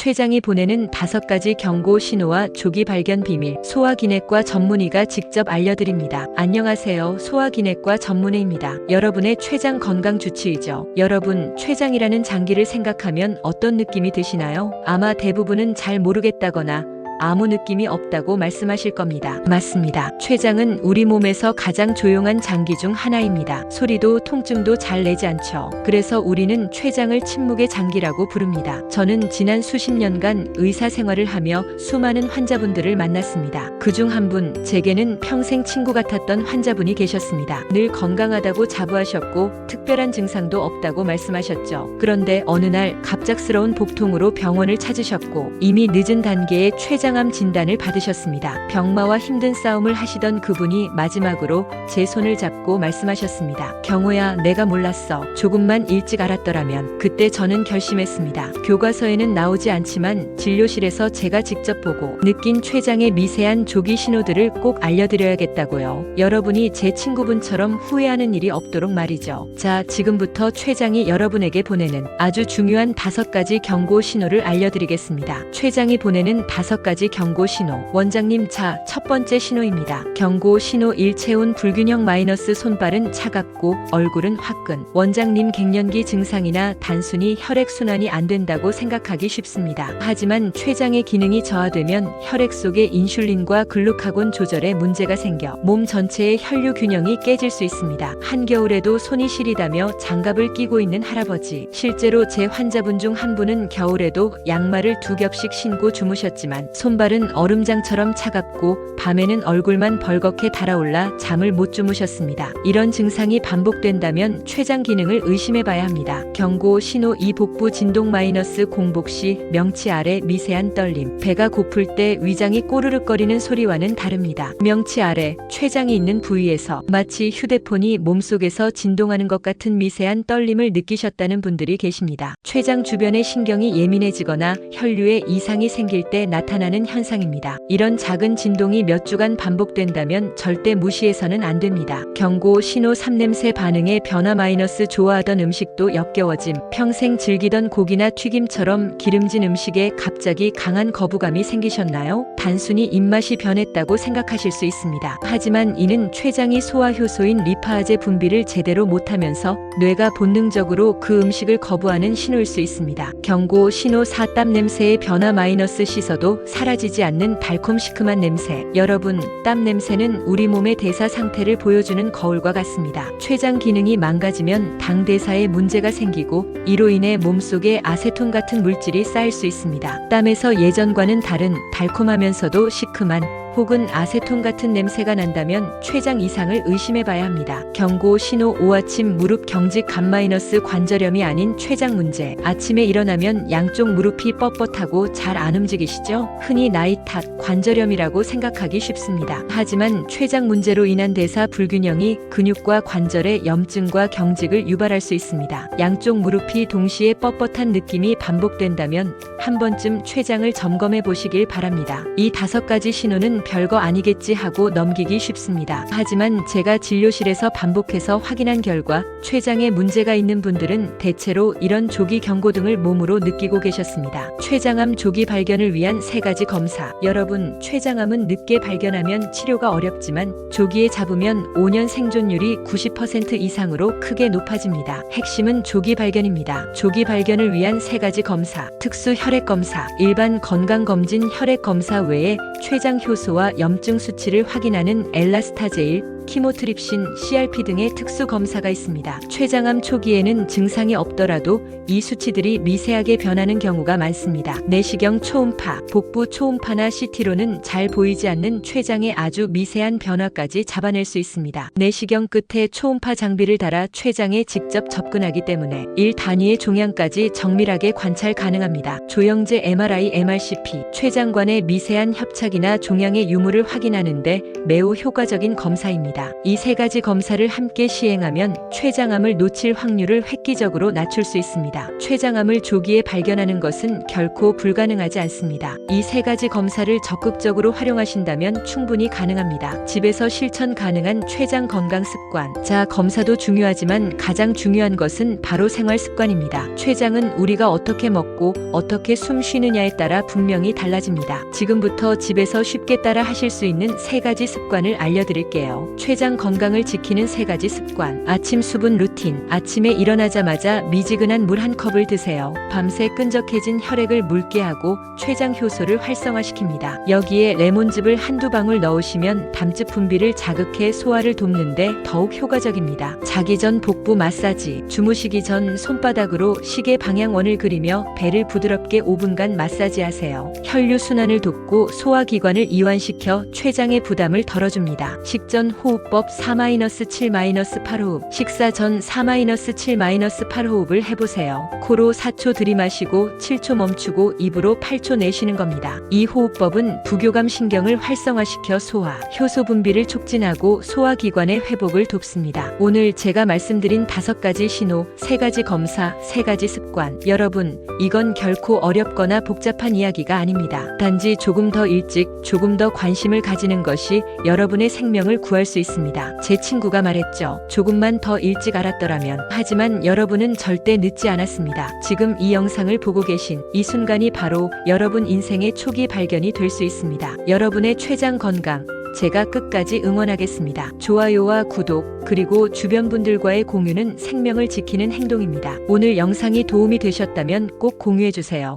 췌장이 보내는 5가지 경고 신호와 조기 발견 비밀, 소화기내과 전문의가 직접 알려드립니다. 안녕하세요. 소화기내과 전문의입니다. 여러분의 췌장 건강 주치의죠. 여러분, 췌장이라는 장기를 생각하면 어떤 느낌이 드시나요? 아마 대부분은 잘 모르겠다거나 아무 느낌이 없다고 말씀하실 겁니다. 맞습니다. 췌장은 우리 몸에서 가장 조용한 장기 중 하나입니다. 소리도 통증도 잘 내지 않죠. 그래서 우리는 췌장을 침묵의 장기라고 부릅니다. 저는 지난 수십 년간 의사 생활을 하며 수많은 환자분들을 만났습니다. 그중 한 분, 제게는 평생 친구 같았던 환자분이 계셨습니다. 늘 건강하다고 자부하셨고 특별한 증상도 없다고 말씀하셨죠. 그런데 어느 날 갑작스러운 복통으로 병원을 찾으셨고 이미 늦은 단계의 췌장암 진단을 받으셨습니다. 병마와 힘든 싸움을 하시던 그분이 마지막으로 제 손을 잡고 말씀하셨습니다. 경호야, 내가 몰랐어. 조금만 일찍 알았더라면. 그때 저는 결심했습니다. 교과서에는 나오지 않지만 진료실에서 제가 직접 보고 느낀 췌장의 미세한 조기 신호들을 꼭 알려드려야겠다고요. 여러분이 제 친구분처럼 후회하는 일이 없도록 말이죠. 자, 지금부터 췌장이 여러분에게 보내는 아주 중요한 5가지 경고 신호를 알려드리겠습니다. 췌장이 보내는 5가지 경고 신호. 원장님, 자, 첫 번째 신호입니다. 경고 신호 1. 체온 불균형 마이너스 손발은 차갑고 얼굴은 화끈. 원장님, 갱년기 증상이나 단순히 혈액순환이 안 된다고 생각하기 쉽습니다. 하지만 췌장의 기능이 저하되면 혈액 속의 인슐린과 글루카곤 조절에 문제가 생겨 몸 전체의 혈류 균형이 깨질 수 있습니다. 한겨울에도 손이 시리다며 장갑을 끼고 있는 할아버지. 실제로 제 환자분 중 한 분은 겨울에도 양말을 2겹씩 신고 주무셨지만 손발은 얼음장처럼 차갑고 밤에는 얼굴만 벌겋게 달아올라 잠을 못 주무셨습니다. 이런 증상이 반복된다면 췌장 기능을 의심해봐야 합니다. 경고 신호 2. 복부 진동 마이너스 공복 시 명치 아래 미세한 떨림. 배가 고플 때 위장이 꼬르륵거리는 소리와는 다릅니다. 명치 아래, 췌장이 있는 부위에서 마치 휴대폰이 몸속에서 진동하는 것 같은 미세한 떨림을 느끼셨다는 분들이 계십니다. 췌장 주변의 신경이 예민해지거나 혈류에 이상이 생길 때 나타나는 현상입니다. 이런 작은 진동이 몇 주간 반복된다면 절대 무시해서는 안 됩니다. 경고 신호 3. 냄새 반응의 변화 마이너스 좋아하던 음식도 역겨워짐. 평생 즐기던 고기나 튀김처럼 기름진 음식에 갑자기 강한 거부감이 생기셨나요? 단순히 입맛이 변했다고 생각하실 수 있습니다. 하지만 이는 췌장이 소화 효소인 리파아제 분비를 제대로 못하면서 뇌가 본능적으로 그 음식을 거부하는 신호일 수 있습니다. 경고 신호 4. 땀 냄새의 변화 마이너스 씻어도 사라지지 않는 달콤 시큼한 냄새. 여러분, 땀 냄새는 우리 몸의 대사 상태를 보여주는 거울과 같습니다. 췌장 기능이 망가지면 당 대사에 문제가 생기고 이로 인해 몸속에 아세톤 같은 물질이 쌓일 수 있습니다. 땀에서 예전과는 다른 달콤하면서도 시큼한 혹은 아세톤 같은 냄새가 난다면 췌장 이상을 의심해봐야 합니다. 경고 신호 5. 아침 무릎 경직 감 마이너스 관절염이 아닌 췌장 문제. 아침에 일어나면 양쪽 무릎이 뻣뻣하고 잘 안 움직이시죠? 흔히 나이 탓, 관절염이라고 생각하기 쉽습니다. 하지만 췌장 문제로 인한 대사 불균형이 근육과 관절의 염증과 경직을 유발할 수 있습니다. 양쪽 무릎이 동시에 뻣뻣한 느낌이 반복된다면 한 번쯤 췌장을 점검해 보시길 바랍니다. 이 5가지 신호는 별거 아니겠지 하고 넘기기 쉽습니다. 하지만 제가 진료실에서 반복해서 확인한 결과 췌장에 문제가 있는 분들은 대체로 이런 조기 경고 등을 몸으로 느끼고 계셨습니다. 췌장암 조기 발견을 위한 3가지 검사. 여러분, 췌장암은 늦게 발견하면 치료가 어렵지만 조기에 잡으면 5년 생존율이 90% 이상으로 크게 높아집니다. 핵심은 조기 발견입니다. 조기 발견을 위한 3가지 검사. 특수 혈액 검사. 일반 건강검진 혈액 검사 외에 췌장 효소와 염증 수치를 확인하는 엘라스타제일, 키모트립신, CRP 등의 특수 검사가 있습니다. 췌장암 초기에는 증상이 없더라도 이 수치들이 미세하게 변하는 경우가 많습니다. 내시경 초음파, 복부 초음파나 CT로는 잘 보이지 않는 췌장의 아주 미세한 변화까지 잡아낼 수 있습니다. 내시경 끝에 초음파 장비를 달아 췌장에 직접 접근하기 때문에 1 단위의 종양까지 정밀하게 관찰 가능합니다. 조영제 MRI, MRCP, 췌장관의 미세한 협착이나 종양의 유무를 확인하는데 매우 효과적인 검사입니다. 있습니다. 이 세 가지 검사를 함께 시행하면 췌장암을 놓칠 확률을 획기적으로 낮출 수 있습니다. 췌장암을 조기에 발견하는 것은 결코 불가능하지 않습니다. 이 세 가지 검사를 적극적으로 활용하신다면 충분히 가능합니다. 집에서 실천 가능한 췌장 건강 습관. 자, 검사도 중요하지만 가장 중요한 것은 바로 생활 습관입니다. 췌장은 우리가 어떻게 먹고 어떻게 숨 쉬느냐에 따라 분명히 달라집니다. 지금부터 집에서 쉽게 따라 하실 수 있는 세 가지 습관을 알려드릴게요. 췌장 건강을 지키는 세 가지 습관. 아침 수분 루틴. 아침에 일어나자마자 미지근한 물 한 컵을 드세요. 밤새 끈적해진 혈액을 묽게 하고 췌장 효소를 활성화시킵니다. 여기에 레몬즙을 한두 방울 넣으시면 담즙 분비를 자극해 소화를 돕는데 더욱 효과적입니다. 자기 전 복부 마사지. 주무시기 전 손바닥으로 시계 방향원을 그리며 배를 부드럽게 5분간 마사지하세요. 혈류 순환을 돕고 소화기관을 이완시켜 췌장의 부담을 덜어줍니다. 식전 호흡법 4-7-8호흡. 식사 전 4-7-8호흡을 해보세요. 코로 4초 들이마시고 7초 멈추고 입으로 8초 내쉬는 겁니다. 이 호흡법은 부교감 신경을 활성화시켜 소화, 효소 분비를 촉진하고 소화기관의 회복을 돕습니다. 오늘 제가 말씀드린 5가지 신호, 3가지 검사, 3가지 습관. 여러분, 이건 결코 어렵거나 복잡한 이야기가 아닙니다. 단지 조금 더 일찍, 조금 더 관심을 가지는 것이 여러분의 생명을 구할 수 있습니다. 제 친구가 말했죠. 조금만 더 일찍 알았더라면. 하지만 여러분은 절대 늦지 않았습니다. 지금 이 영상을 보고 계신 이 순간이 바로 여러분 인생의 초기 발견이 될 수 있습니다. 여러분의 췌장 건강, 제가 끝까지 응원하겠습니다. 좋아요와 구독, 그리고 주변 분들과의 공유는 생명을 지키는 행동입니다. 오늘 영상이 도움이 되셨다면 꼭 공유해주세요.